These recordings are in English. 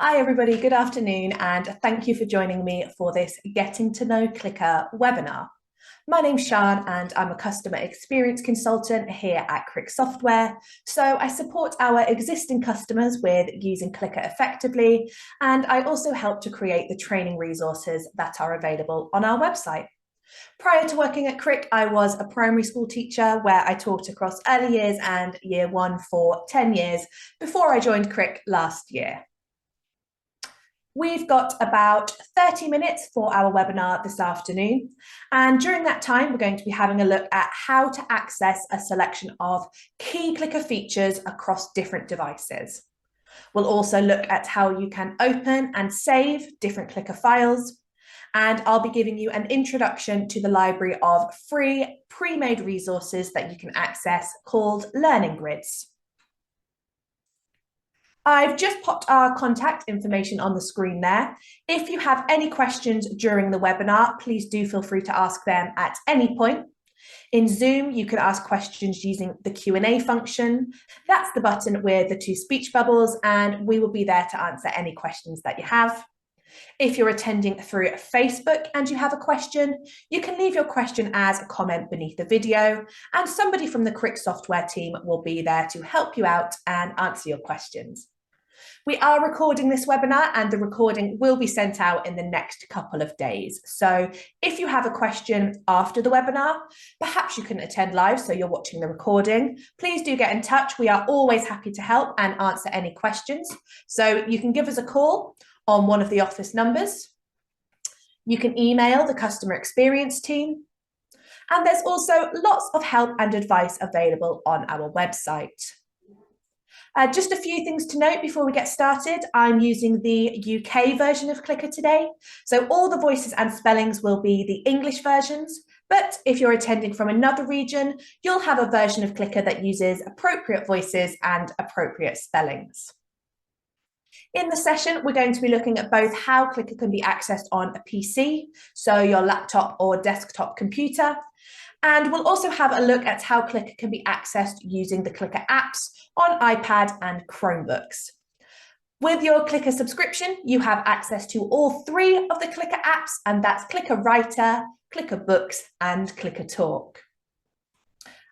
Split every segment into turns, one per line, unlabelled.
Hi everybody, good afternoon and thank you for joining me for this Getting to Know Clicker webinar. My name's Sian and I'm a customer experience consultant here at Crick Software. So I support our existing customers with using Clicker effectively, and I also help to create the training resources that are available on our website. Prior to working at Crick, I was a primary school teacher where I taught across early years and year one for 10 years before I joined Crick last year. We've got about 30 minutes for our webinar this afternoon, and during that time we're going to be having a look at how to access a selection of key Clicker features across different devices. We'll also look at how you can open and save different Clicker files, and I'll be giving you an introduction to the library of free pre-made resources that you can access called Learning Grids. I've just popped our contact information on the screen there. If you have any questions during the webinar, please do feel free to ask them at any point. In Zoom, you can ask questions using the Q&A function. That's the button with the two speech bubbles, and we will be there to answer any questions that you have. If you're attending through Facebook and you have a question, you can leave your question as a comment beneath the video, and somebody from the Crick Software team will be there to help you out and answer your questions. We are recording this webinar and the recording will be sent out in the next couple of days. So if you have a question after the webinar, perhaps you couldn't attend live, so you're watching the recording, please do get in touch. We are always happy to help and answer any questions. So you can give us a call on one of the office numbers. You can email the customer experience team. And there's also lots of help and advice available on our website. Just a few things to note before we get started. I'm using the UK version of Clicker today, so all the voices and spellings will be the English versions, but if you're attending from another region, you'll have a version of Clicker that uses appropriate voices and appropriate spellings. In the session, we're going to be looking at both how Clicker can be accessed on a PC, so your laptop or desktop computer, and we'll also have a look at how Clicker can be accessed using the Clicker apps on iPad and Chromebooks. With your Clicker subscription, you have access to all three of the Clicker apps, and that's Clicker Writer, Clicker Books, and Clicker Talk.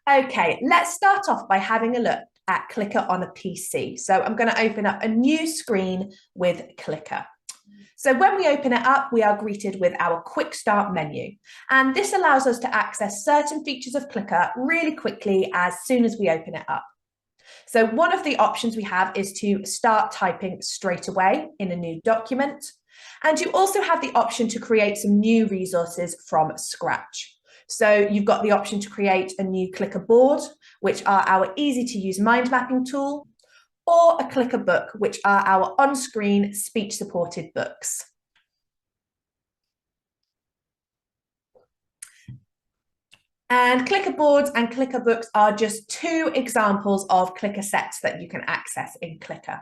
Okay, let's start off by having a look at Clicker on a PC. So I'm going to open up a new screen with Clicker. So when we open it up, we are greeted with our Quick Start menu. And this allows us to access certain features of Clicker really quickly as soon as we open it up. So one of the options we have is to start typing straight away in a new document. And you also have the option to create some new resources from scratch. So you've got the option to create a new Clicker board, which are our easy to use mind mapping tool, or a Clicker book, which are our on-screen speech-supported books. And Clicker boards and Clicker books are just two examples of Clicker sets that you can access in Clicker.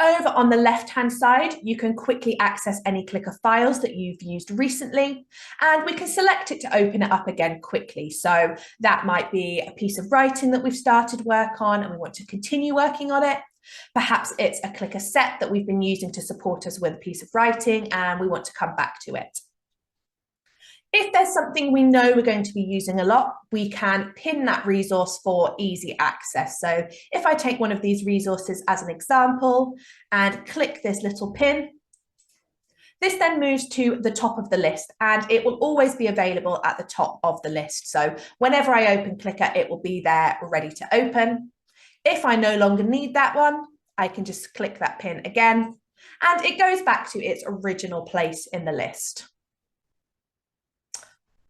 Over on the left-hand side, you can quickly access any Clicker files that you've used recently, and we can select it to open it up again quickly. So that might be a piece of writing that we've started work on and we want to continue working on it. Perhaps it's a Clicker set that we've been using to support us with a piece of writing and we want to come back to it. If there's something we know we're going to be using a lot, we can pin that resource for easy access. So if I take one of these resources as an example and click this little pin, this then moves to the top of the list and it will always be available at the top of the list. So whenever I open Clicker, it will be there ready to open. If I no longer need that one, I can just click that pin again and it goes back to its original place in the list.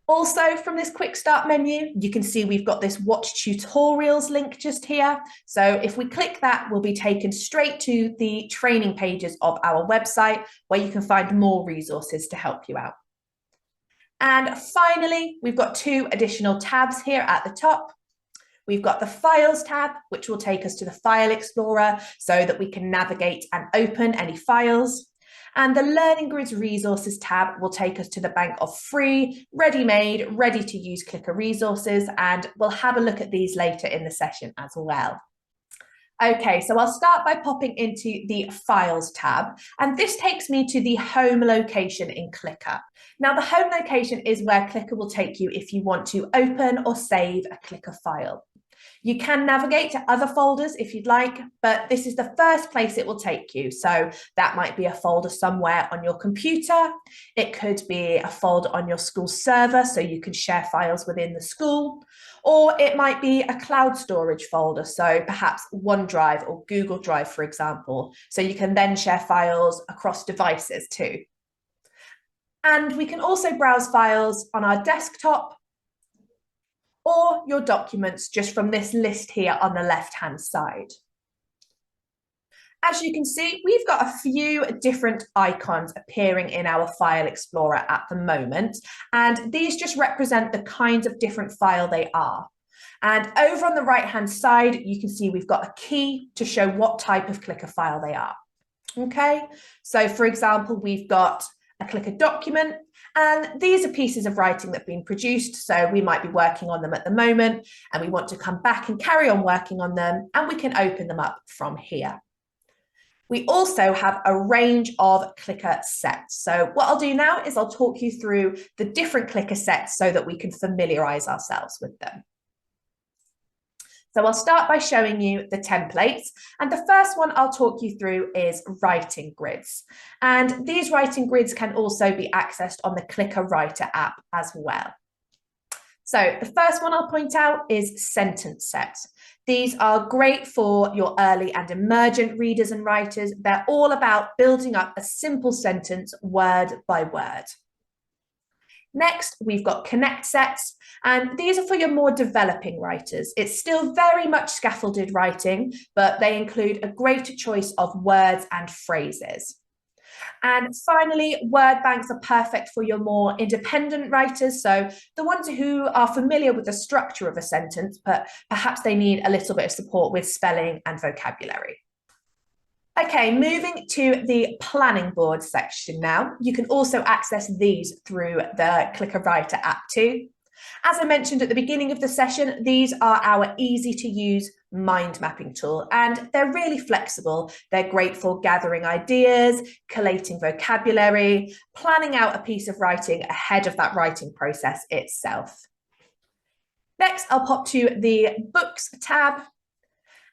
Also, from this Quick Start menu, you can see we've got this Watch Tutorials link just here. So if we click that, we'll be taken straight to the training pages of our website where you can find more resources to help you out. And finally, we've got two additional tabs here at the top. We've got the Files tab, which will take us to the File Explorer so that we can navigate and open any files. And the Learning Grids Resources tab will take us to the bank of free, ready-made, ready-to-use Clicker resources, and we'll have a look at these later in the session as well. Okay, so I'll start by popping into the Files tab, and this takes me to the home location in Clicker. Now, the home location is where Clicker will take you if you want to open or save a Clicker file. You can navigate to other folders if you'd like, but this is the first place it will take you. So that might be a folder somewhere on your computer. It could be a folder on your school server, so you can share files within the school. Or it might be a cloud storage folder, so perhaps OneDrive or Google Drive, for example. So you can then share files across devices too. And we can also browse files on our desktop or your documents just from this list here on the left-hand side. As you can see, we've got a few different icons appearing in our File Explorer at the moment, and these just represent the kinds of different file they are. And over on the right-hand side, you can see we've got a key to show what type of Clicker file they are. Okay, so for example, we've got a Clicker document, and these are pieces of writing that have been produced, so we might be working on them at the moment, and we want to come back and carry on working on them, and we can open them up from here. We also have a range of Clicker sets. So what I'll do now is I'll talk you through the different Clicker sets so that we can familiarize ourselves with them. So I'll start by showing you the templates, and the first one I'll talk you through is writing grids. And these writing grids can also be accessed on the Clicker Writer app as well. So the first one I'll point out is sentence sets. These are great for your early and emergent readers and writers. They're all about building up a simple sentence word by word. Next, we've got connect sets, and these are for your more developing writers. It's still very much scaffolded writing, but they include a greater choice of words and phrases. And finally, word banks are perfect for your more independent writers, so the ones who are familiar with the structure of a sentence, but perhaps they need a little bit of support with spelling and vocabulary. Okay, moving to the planning board section now. You can also access these through the Clicker Writer app too. As I mentioned at the beginning of the session, these are our easy to use mind mapping tool, and they're really flexible. They're great for gathering ideas, collating vocabulary, planning out a piece of writing ahead of that writing process itself. Next, I'll pop to the Books tab.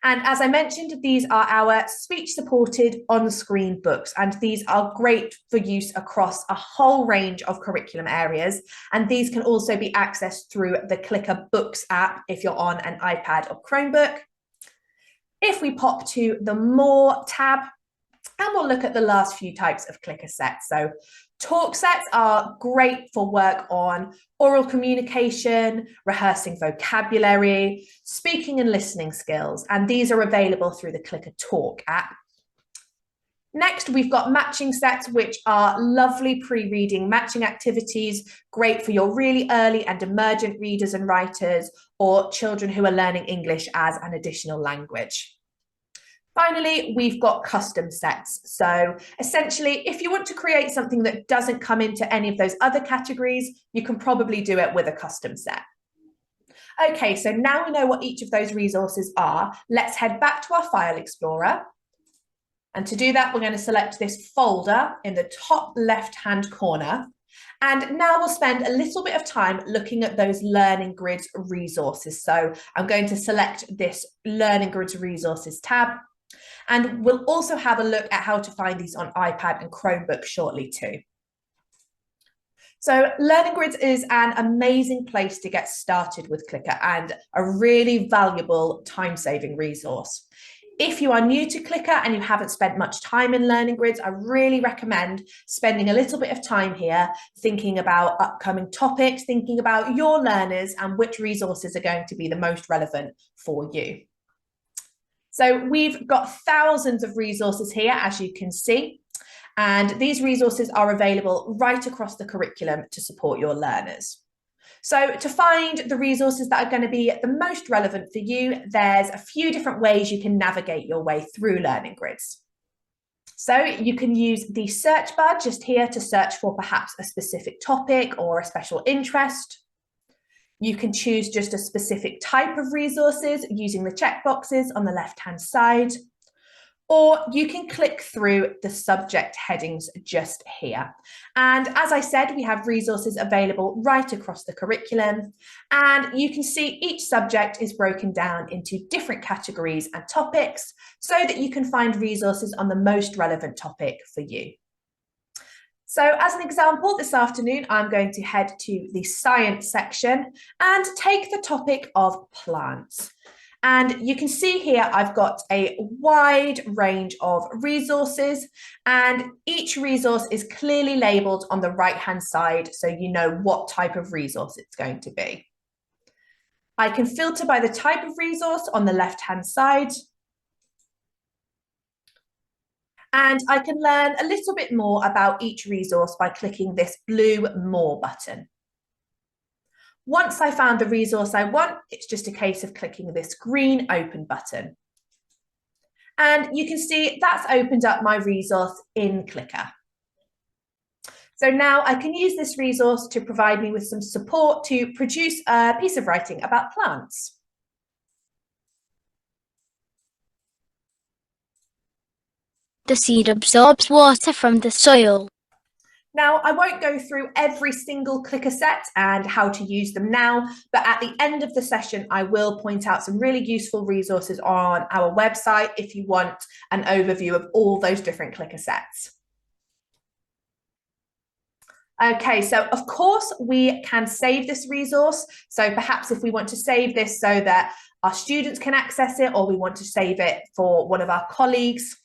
And as I mentioned, these are our speech-supported on-screen books, and these are great for use across a whole range of curriculum areas. And these can also be accessed through the Clicker Books app if you're on an iPad or Chromebook. If we pop to the More tab, and we'll look at the last few types of Clicker sets. So talk sets are great for work on oral communication, rehearsing vocabulary, speaking and listening skills, and these are available through the Clicker Talk app. Next, we've got matching sets, which are lovely pre-reading matching activities, great for your really early and emergent readers and writers, or children who are learning English as an additional language. Finally, we've got custom sets. So essentially, if you want to create something that doesn't come into any of those other categories, you can probably do it with a custom set. Okay, so now we know what each of those resources are. Let's head back to our File Explorer. And to do that, we're going to select this folder in the top left-hand corner. And now we'll spend a little bit of time looking at those Learning Grids resources. So I'm going to select this Learning Grids resources tab. And we'll also have a look at how to find these on iPad and Chromebook shortly too. So Learning Grids is an amazing place to get started with Clicker and a really valuable time-saving resource. If you are new to Clicker and you haven't spent much time in Learning Grids, I really recommend spending a little bit of time here thinking about upcoming topics, thinking about your learners and which resources are going to be the most relevant for you. So we've got thousands of resources here, as you can see, and these resources are available right across the curriculum to support your learners. So to find the resources that are going to be the most relevant for you, there's a few different ways you can navigate your way through Learning Grids. So you can use the search bar just here to search for perhaps a specific topic or a special interest. You can choose just a specific type of resources using the checkboxes on the left-hand side, or you can click through the subject headings just here. And as I said, we have resources available right across the curriculum, and you can see each subject is broken down into different categories and topics so that you can find resources on the most relevant topic for you. So as an example, this afternoon, I'm going to head to the science section and take the topic of plants. And you can see here, I've got a wide range of resources, and each resource is clearly labeled on the right-hand side, so you know what type of resource it's going to be. I can filter by the type of resource on the left-hand side. And I can learn a little bit more about each resource by clicking this blue More button. Once I found the resource I want, it's just a case of clicking this green Open button. And you can see that's opened up my resource in Clicker. So now I can use this resource to provide me with some support to produce a piece of writing about plants.
The seed absorbs water from the soil.
Now, I won't go through every single clicker set and how to use them now, but at the end of the session, I will point out some really useful resources on our website if you want an overview of all those different clicker sets. Okay, so of course we can save this resource. So perhaps if we want to save this so that our students can access it, or we want to save it for one of our colleagues.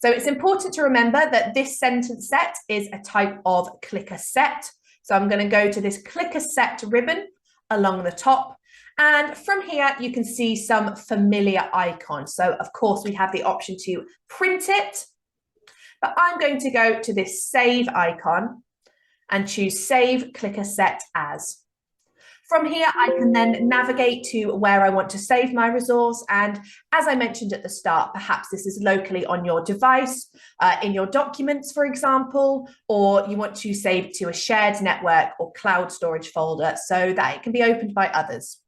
So it's important to remember that this sentence set is a type of clicker set. So I'm going to go to this clicker set ribbon along the top. And from here, you can see some familiar icons. So of course, we have the option to print it, but I'm going to go to this save icon and choose Save Clicker Set As. From here, I can then navigate to where I want to save my resource. And as I mentioned at the start, perhaps this is locally on your device, in your documents, for example, or you want to save it to a shared network or cloud storage folder so that it can be opened by others.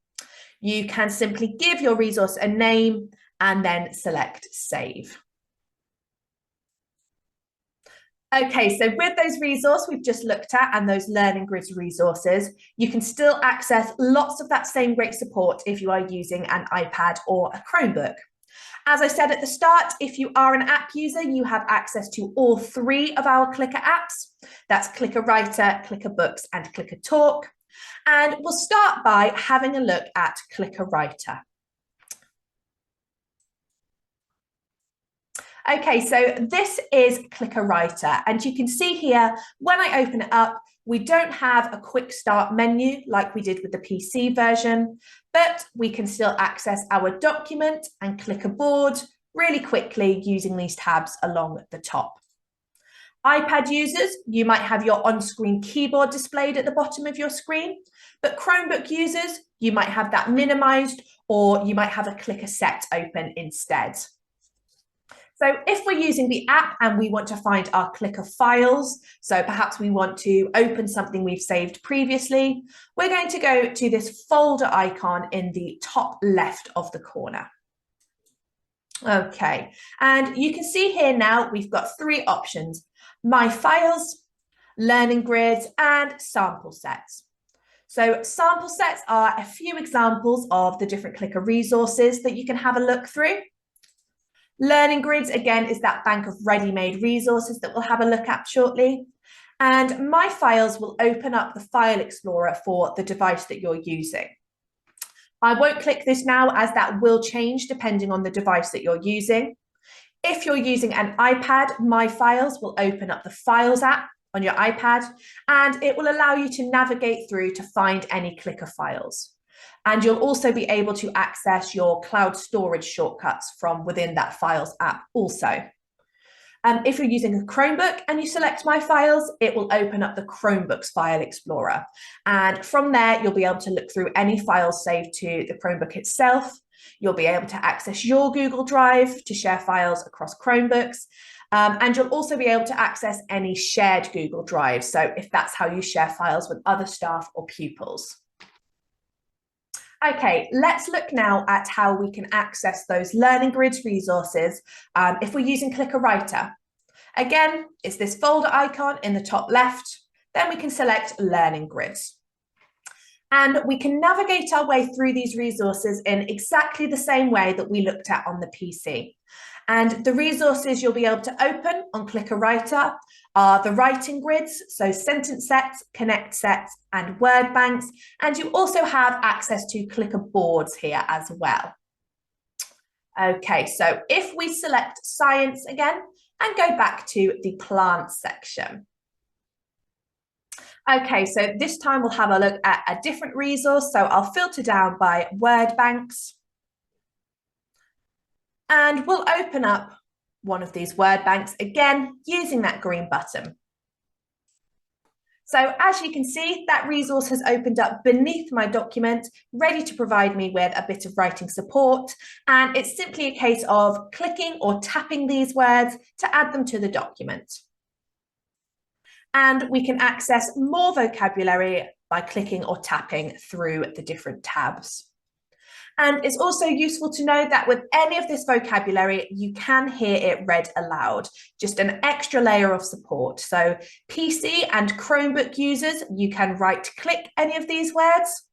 You can simply give your resource a name and then select Save. Okay, so with those resources we've just looked at and those learning grids resources, you can still access lots of that same great support if you are using an iPad or a Chromebook. As I said at the start, if you are an app user, you have access to all three of our Clicker apps. That's Clicker Writer, Clicker Books, and Clicker Talk. And we'll start by having a look at Clicker Writer. Okay, so this is Clicker Writer, and you can see here, when I open it up, we don't have a quick start menu like we did with the PC version, but we can still access our document and Clicker board really quickly using these tabs along the top. iPad users, you might have your on-screen keyboard displayed at the bottom of your screen, but Chromebook users, you might have that minimized, or you might have a Clicker set open instead. So if we're using the app and we want to find our Clicker files, so perhaps we want to open something we've saved previously, we're going to go to this folder icon in the top left of the corner. Okay, and you can see here now we've got three options: My Files, Learning Grids, and Sample Sets. So sample sets are a few examples of the different Clicker resources that you can have a look through. Learning Grids, again, is that bank of ready-made resources that we'll have a look at shortly. And My Files will open up the File Explorer for the device that you're using. I won't click this now as that will change depending on the device that you're using. If you're using an iPad, My Files will open up the Files app on your iPad, and it will allow you to navigate through to find any Clicker files. And you'll also be able to access your cloud storage shortcuts from within that Files app also. If you're using a Chromebook and you select My Files, it will open up the Chromebook's File Explorer. And from there, you'll be able to look through any files saved to the Chromebook itself. You'll be able to access your Google Drive to share files across Chromebooks. And you'll also be able to access any shared Google Drive. So if that's how you share files with other staff or pupils. Okay, let's look now at how we can access those learning grids resources if we're using Clicker Writer. Again, it's this folder icon in the top left. Then we can select Learning Grids. And we can navigate our way through these resources in exactly the same way that we looked at on the PC. And the resources you'll be able to open on Clicker Writer are the writing grids, so sentence sets, connect sets, and word banks. And you also have access to Clicker boards here as well. Okay, so if we select science again and go back to the plants section. Okay, so this time we'll have a look at a different resource. So I'll filter down by word banks. And we'll open up one of these word banks again using that green button. So as you can see, that resource has opened up beneath my document, ready to provide me with a bit of writing support. And it's simply a case of clicking or tapping these words to add them to the document. And we can access more vocabulary by clicking or tapping through the different tabs. And it's also useful to know that with any of this vocabulary, you can hear it read aloud, just an extra layer of support. So PC and Chromebook users, you can right-click any of these words.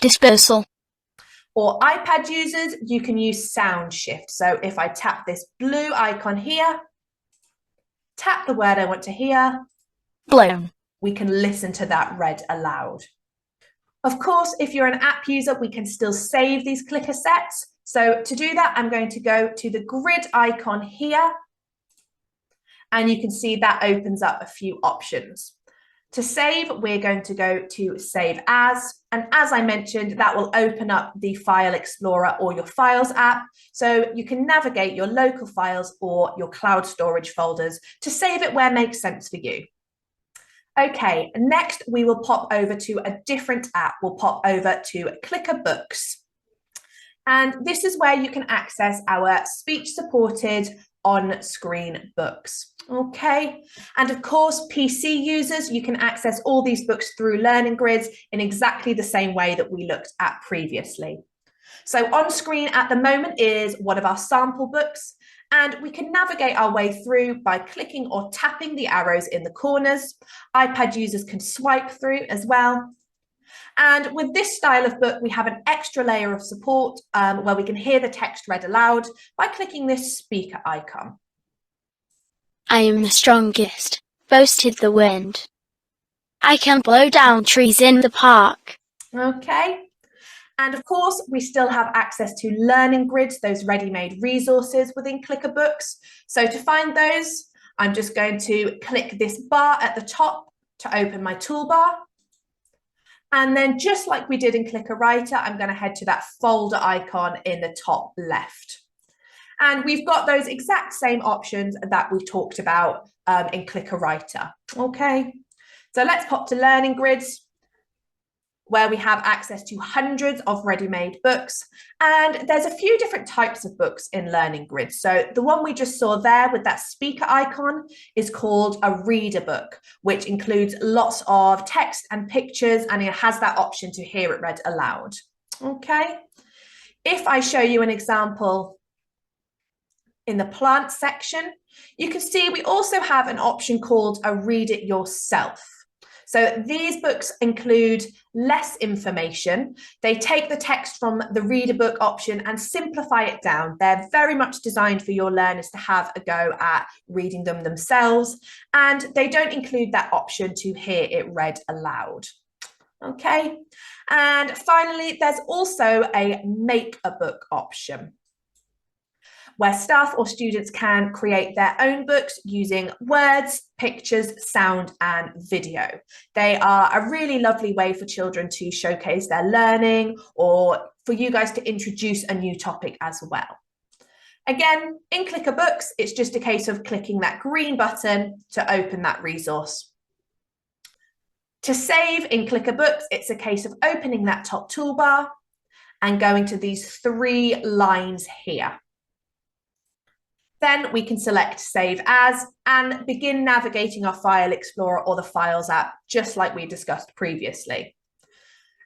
Dispersal.
Or iPad users, you can use sound shift. So if I tap this blue icon here, tap the word I want to hear,
blown,
we can listen to that read aloud. Of course, if you're an app user, we can still save these clicker sets. So to do that, I'm going to go to the grid icon here. And you can see that opens up a few options. To save, we're going to go to Save As. And as I mentioned, that will open up the File Explorer or your Files app. So you can navigate your local files or your cloud storage folders to save it where it makes sense for you. Okay, next we will pop over to a different app. We'll pop over to Clicker Books. And this is where you can access our speech-supported on-screen books. Okay, and of course, PC users, you can access all these books through learning grids in exactly the same way that we looked at previously. So on screen at the moment is one of our sample books, and we can navigate our way through by clicking or tapping the arrows in the corners. iPad users can swipe through as well. And with this style of book, we have an extra layer of support where we can hear the text read aloud by clicking this speaker icon.
I am the strongest, boasted the wind. I can blow down trees in the park.
Okay. And of course, we still have access to learning grids, those ready-made resources within Clicker Books. So to find those, I'm just going to click this bar at the top to open my toolbar. And then just like we did in Clicker Writer, I'm going to head to that folder icon in the top left. And we've got those exact same options that we talked about in Clicker Writer. Okay, so let's pop to Learning Grids, where we have access to hundreds of ready-made books. And there's a few different types of books in Learning Grids. So the one we just saw there with that speaker icon is called a reader book, which includes lots of text and pictures, and it has that option to hear it read aloud. Okay, if I show you an example in the plant section, you can see we also have an option called a read it yourself. So these books include less information. They take the text from the reader book option and simplify it down. They're very much designed for your learners to have a go at reading them themselves, and they don't include that option to hear it read aloud. Okay, and finally, there's also a make a book option, where staff or students can create their own books using words, pictures, sound, and video. They are a really lovely way for children to showcase their learning or for you guys to introduce a new topic as well. Again, in Clicker Books, it's just a case of clicking that green button to open that resource. To save in Clicker Books, it's a case of opening that top toolbar and going to these three lines here. Then we can select Save As and begin navigating our File Explorer or the Files app, just like we discussed previously.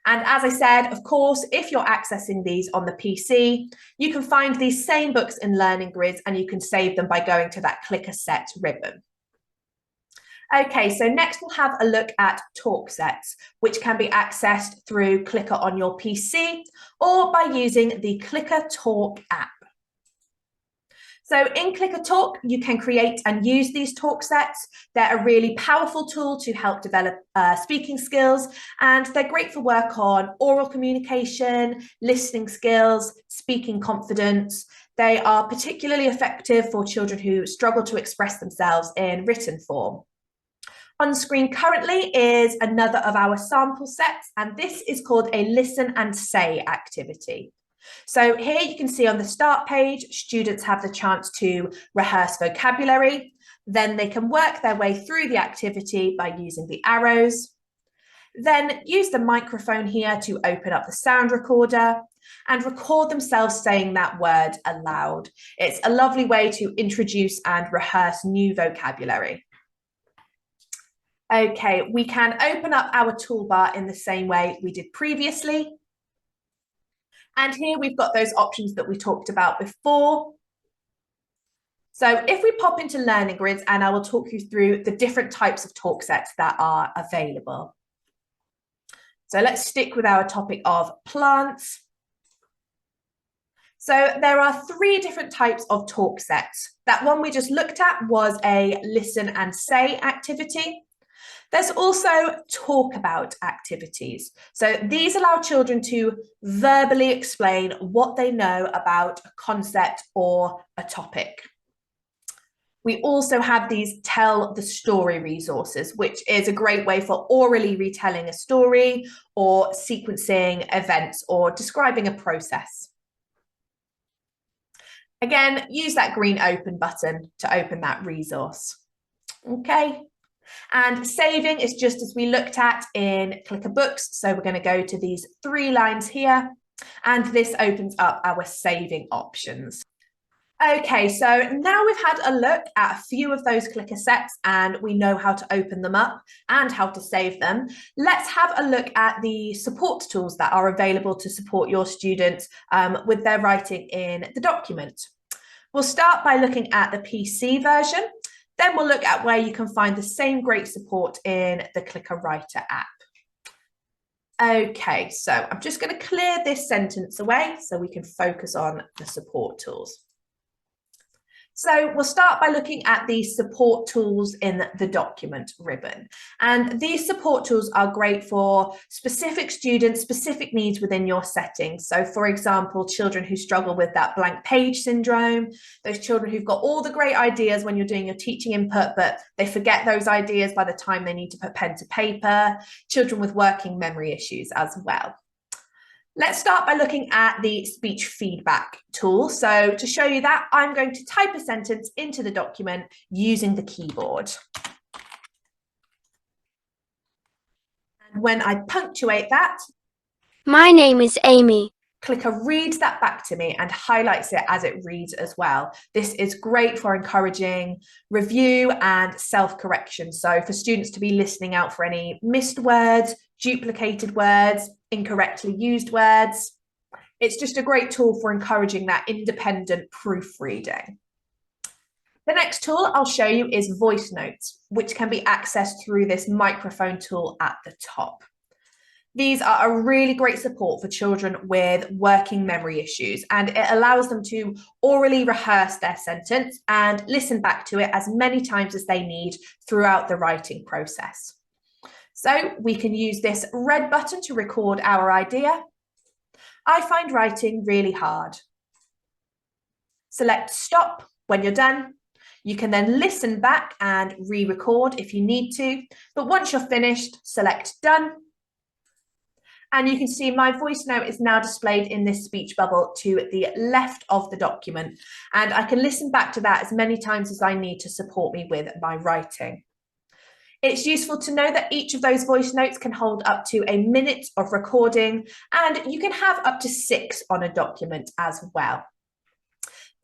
And as I said, of course, if you're accessing these on the PC, you can find these same books in Learning Grids and you can save them by going to that Clicker Set ribbon. Okay, so next we'll have a look at talk sets, which can be accessed through Clicker on your PC or by using the Clicker Talk app. So in Clicker Talk, you can create and use these talk sets. They're a really powerful tool to help develop speaking skills, and they're great for work on oral communication, listening skills, speaking confidence. They are particularly effective for children who struggle to express themselves in written form. On screen currently is another of our sample sets, and this is called a listen and say activity. So here you can see on the start page, students have the chance to rehearse vocabulary. Then they can work their way through the activity by using the arrows. Then use the microphone here to open up the sound recorder and record themselves saying that word aloud. It's a lovely way to introduce and rehearse new vocabulary. Okay, we can open up our toolbar in the same way we did previously. And here we've got those options that we talked about before. So if we pop into Learning Grids, and I will talk you through the different types of talk sets that are available. So let's stick with our topic of plants. So there are 3 different types of talk sets. That one we just looked at was a listen and say activity. There's also talk about activities. So these allow children to verbally explain what they know about a concept or a topic. We also have these tell the story resources, which is a great way for orally retelling a story or sequencing events or describing a process. Again, use that green open button to open that resource. Okay. And saving is just as we looked at in Clicker Books. So we're going to go to these 3 lines here, and this opens up our saving options. Okay, so now we've had a look at a few of those clicker sets and we know how to open them up and how to save them. Let's have a look at the support tools that are available to support your students with their writing in the document. We'll start by looking at the PC version. Then we'll look at where you can find the same great support in the Clicker Writer app. Okay, so I'm just going to clear this sentence away so we can focus on the support tools. So we'll start by looking at the support tools in the document ribbon. And these support tools are great for specific students, specific needs within your setting. So for example, children who struggle with that blank page syndrome, those children who've got all the great ideas when you're doing your teaching input, but they forget those ideas by the time they need to put pen to paper, children with working memory issues as well. Let's start by looking at the speech feedback tool. So to show you that, I'm going to type a sentence into the document using the keyboard. And when I punctuate that,
my name is Amy.
Clicker reads that back to me and highlights it as it reads as well. This is great for encouraging review and self-correction. So for students to be listening out for any missed words, duplicated words, incorrectly used words. It's just a great tool for encouraging that independent proofreading. The next tool I'll show you is voice notes, which can be accessed through this microphone tool at the top. These are a really great support for children with working memory issues, and it allows them to orally rehearse their sentence and listen back to it as many times as they need throughout the writing process. So we can use this red button to record our idea. I find writing really hard. Select stop when you're done. You can then listen back and re-record if you need to, but once you're finished, select done. And you can see my voice note is now displayed in this speech bubble to the left of the document. And I can listen back to that as many times as I need to support me with my writing. It's useful to know that each of those voice notes can hold up to a minute of recording, and you can have up to 6 on a document as well.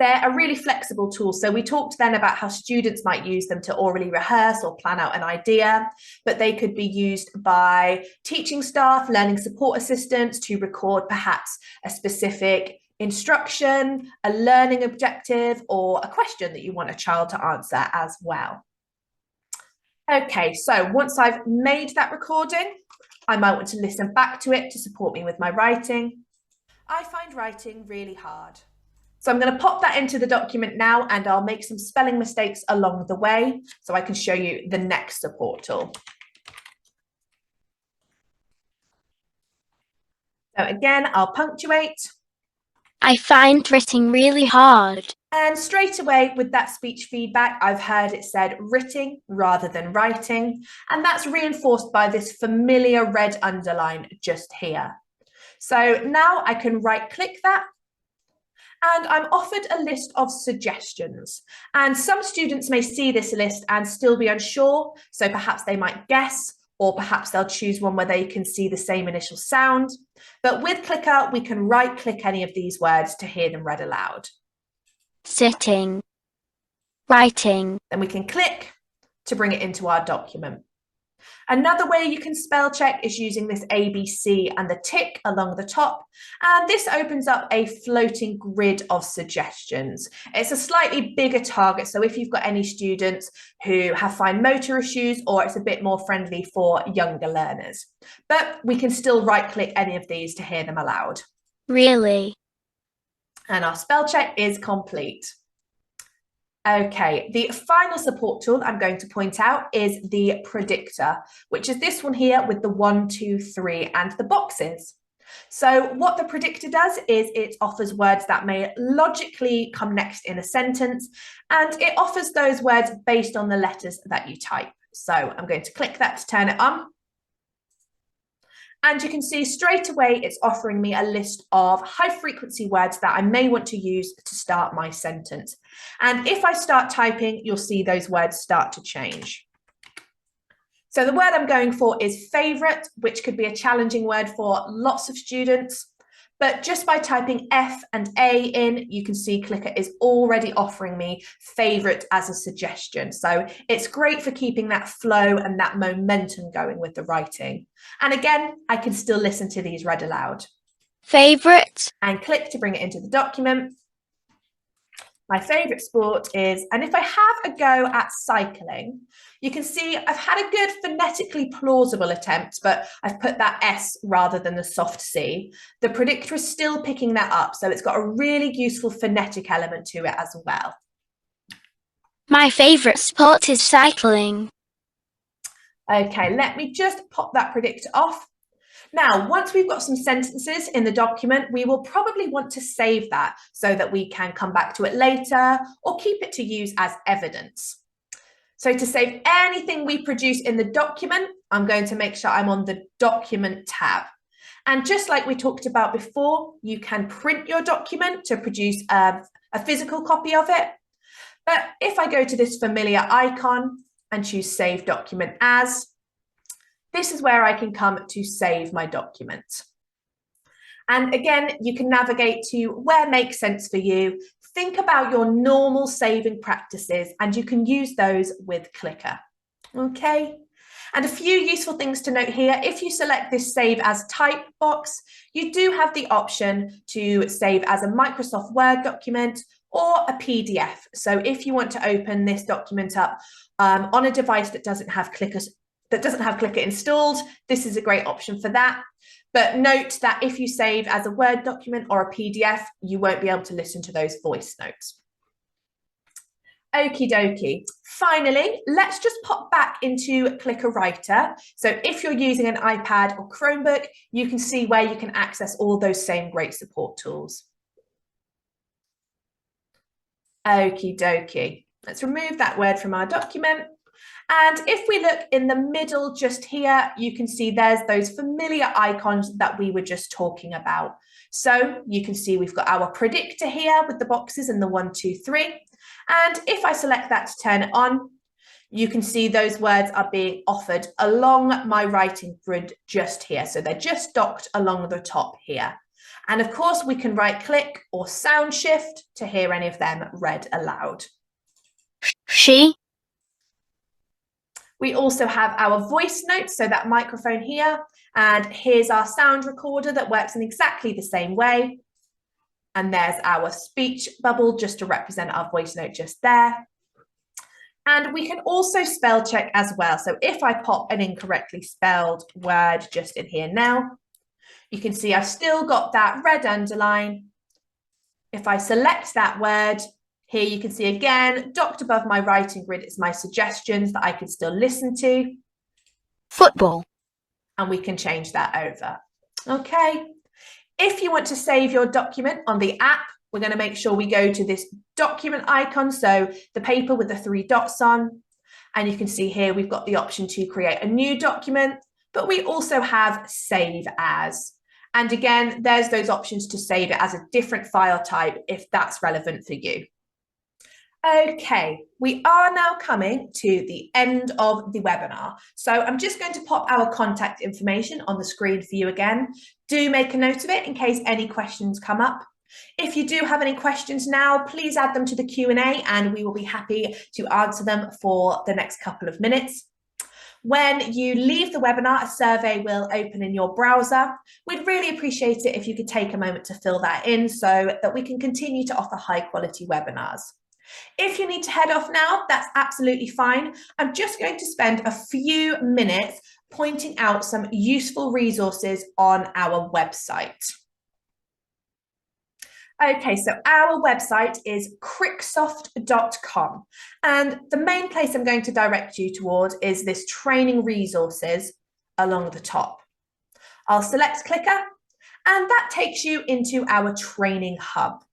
They're a really flexible tool. So we talked then about how students might use them to orally rehearse or plan out an idea, but they could be used by teaching staff, learning support assistants to record perhaps a specific instruction, a learning objective, or a question that you want a child to answer as well. Okay, so once I've made that recording, I might want to listen back to it to support me with my writing. I find writing really hard. So I'm going to pop that into the document now, and I'll make some spelling mistakes along the way so I can show you the next support tool. So again, I'll punctuate.
I find writing really hard.
And straight away with that speech feedback, I've heard it said writing rather than writing. And that's reinforced by this familiar red underline just here. So now I can right click that. And I'm offered a list of suggestions. And some students may see this list and still be unsure. So perhaps they might guess, or perhaps they'll choose one where they can see the same initial sound. But with Clicker, we can right click any of these words to hear them read aloud.
Sitting. Writing.
Then we can click to bring it into our document. Another way you can spell check is using this ABC and the tick along the top. And this opens up a floating grid of suggestions. It's a slightly bigger target. So if you've got any students who have fine motor issues, or it's a bit more friendly for younger learners. But we can still right click any of these to hear them aloud.
Really?
And our spell check is complete. Okay, the final support tool I'm going to point out is the predictor, which is this one here with the 1, 2, 3 and the boxes. So what the predictor does is it offers words that may logically come next in a sentence, and it offers those words based on the letters that you type. So I'm going to click that to turn it on. And you can see straight away it's offering me a list of high frequency words that I may want to use to start my sentence. And if I start typing, you'll see those words start to change. So the word I'm going for is favourite, which could be a challenging word for lots of students. But just by typing F and A in, you can see Clicker is already offering me favourite as a suggestion. So it's great for keeping that flow and that momentum going with the writing. And again, I can still listen to these read aloud.
Favourite.
And click to bring it into the document. My favourite sport is, and if I have a go at cycling, you can see I've had a good phonetically plausible attempt, but I've put that S rather than the soft C. The predictor is still picking that up, so it's got a really useful phonetic element to it as well.
My favourite sport is cycling.
Okay, let me just pop that predictor off. Now, once we've got some sentences in the document, we will probably want to save that so that we can come back to it later or keep it to use as evidence. So to save anything we produce in the document, I'm going to make sure I'm on the document tab. And just like we talked about before, you can print your document to produce a physical copy of it. But if I go to this familiar icon and choose Save Document As, this is where I can come to save my document. And again, you can navigate to where makes sense for you. Think about your normal saving practices and you can use those with Clicker. Okay. And a few useful things to note here. If you select this Save As Type box, you do have the option to save as a Microsoft Word document or a PDF. So if you want to open this document up on a device that doesn't have Clicker installed, this is a great option for that. But note that if you save as a Word document or a PDF, you won't be able to listen to those voice notes. Okie dokie. Finally, let's just pop back into Clicker Writer. So if you're using an iPad or Chromebook, you can see where you can access all those same great support tools. Okie dokie. Let's remove that word from our document. And if we look in the middle just here, you can see there's those familiar icons that we were just talking about. So you can see we've got our predictor here with the boxes and the 1, 2, 3. And if I select that to turn it on, you can see those words are being offered along my writing grid just here. So they're just docked along the top here. And of course, we can right click or sound shift to hear any of them read aloud.
She.
We also have our voice notes, so that microphone here, and here's our sound recorder that works in exactly the same way. And there's our speech bubble just to represent our voice note just there. And we can also spell check as well. So if I pop an incorrectly spelled word just in here now, you can see I've still got that red underline. If I select that word, here you can see again, docked above my writing grid, it's my suggestions that I can still listen to.
Football.
And we can change that over. Okay. If you want to save your document on the app, we're going to make sure we go to this document icon, so the paper with the 3 dots on. And you can see here we've got the option to create a new document, but we also have save as. And again, there's those options to save it as a different file type if that's relevant for you. Okay, we are now coming to the end of the webinar. So I'm just going to pop our contact information on the screen for you again. Do make a note of it in case any questions come up. If you do have any questions now, please add them to the Q&A and we will be happy to answer them for the next couple of minutes. When you leave the webinar, a survey will open in your browser. We'd really appreciate it if you could take a moment to fill that in so that we can continue to offer high quality webinars. If you need to head off now, that's absolutely fine. I'm just going to spend a few minutes pointing out some useful resources on our website. Okay, so our website is cricksoft.com, and the main place I'm going to direct you toward is this training resources along the top. I'll select clicker, and that takes you into our training hub.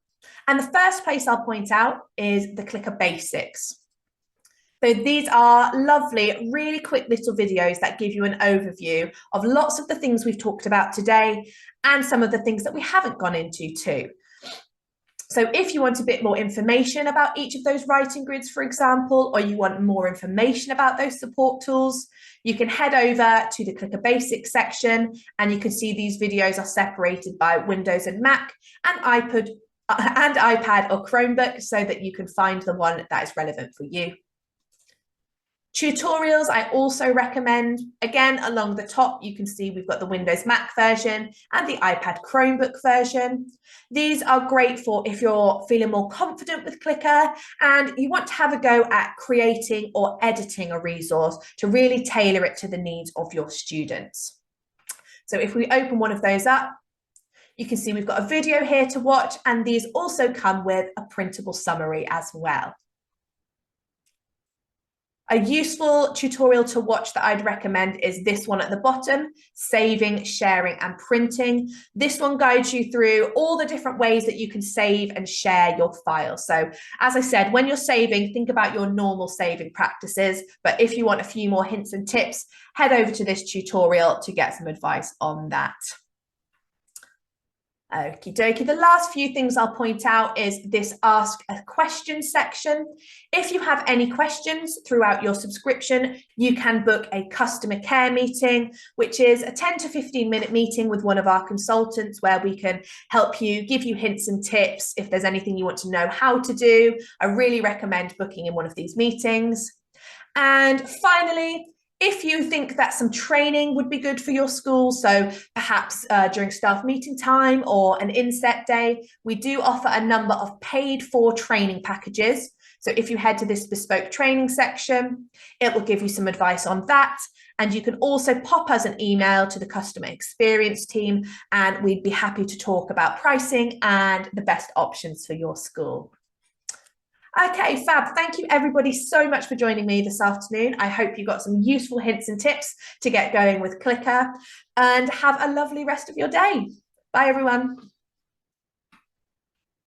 And the first place I'll point out is the Clicker Basics. So these are lovely, really quick little videos that give you an overview of lots of the things we've talked about today and some of the things that we haven't gone into too. So if you want a bit more information about each of those writing grids, for example, or you want more information about those support tools, you can head over to the Clicker Basics section and you can see these videos are separated by Windows and Mac and iPad or Chromebook so that you can find the one that is relevant for you. Tutorials I also recommend. Again, along the top, you can see we've got the Windows Mac version and the iPad Chromebook version. These are great for if you're feeling more confident with Clicker and you want to have a go at creating or editing a resource to really tailor it to the needs of your students. So if we open one of those up, you can see we've got a video here to watch, and these also come with a printable summary as well. A useful tutorial to watch that I'd recommend is this one at the bottom, saving, sharing and printing. This one guides you through all the different ways that you can save and share your files. So as I said, when you're saving, think about your normal saving practices. But if you want a few more hints and tips, head over to this tutorial to get some advice on that. Okie dokie. The last few things I'll point out is this ask a question section. If you have any questions throughout your subscription, you can book a customer care meeting, which is a 10 to 15-minute meeting with one of our consultants where we can help you, give you hints and tips if there's anything you want to know how to do. I really recommend booking in one of these meetings. And finally, if you think that some training would be good for your school, so perhaps during staff meeting time or an inset day, we do offer a number of paid for training packages. So if you head to this bespoke training section, it will give you some advice on that. And you can also pop us an email to the customer experience team, and we'd be happy to talk about pricing and the best options for your school. Okay, fab. Thank you everybody so much for joining me this afternoon. I hope you got some useful hints and tips to get going with Clicker, and have a lovely rest of your day. Bye everyone.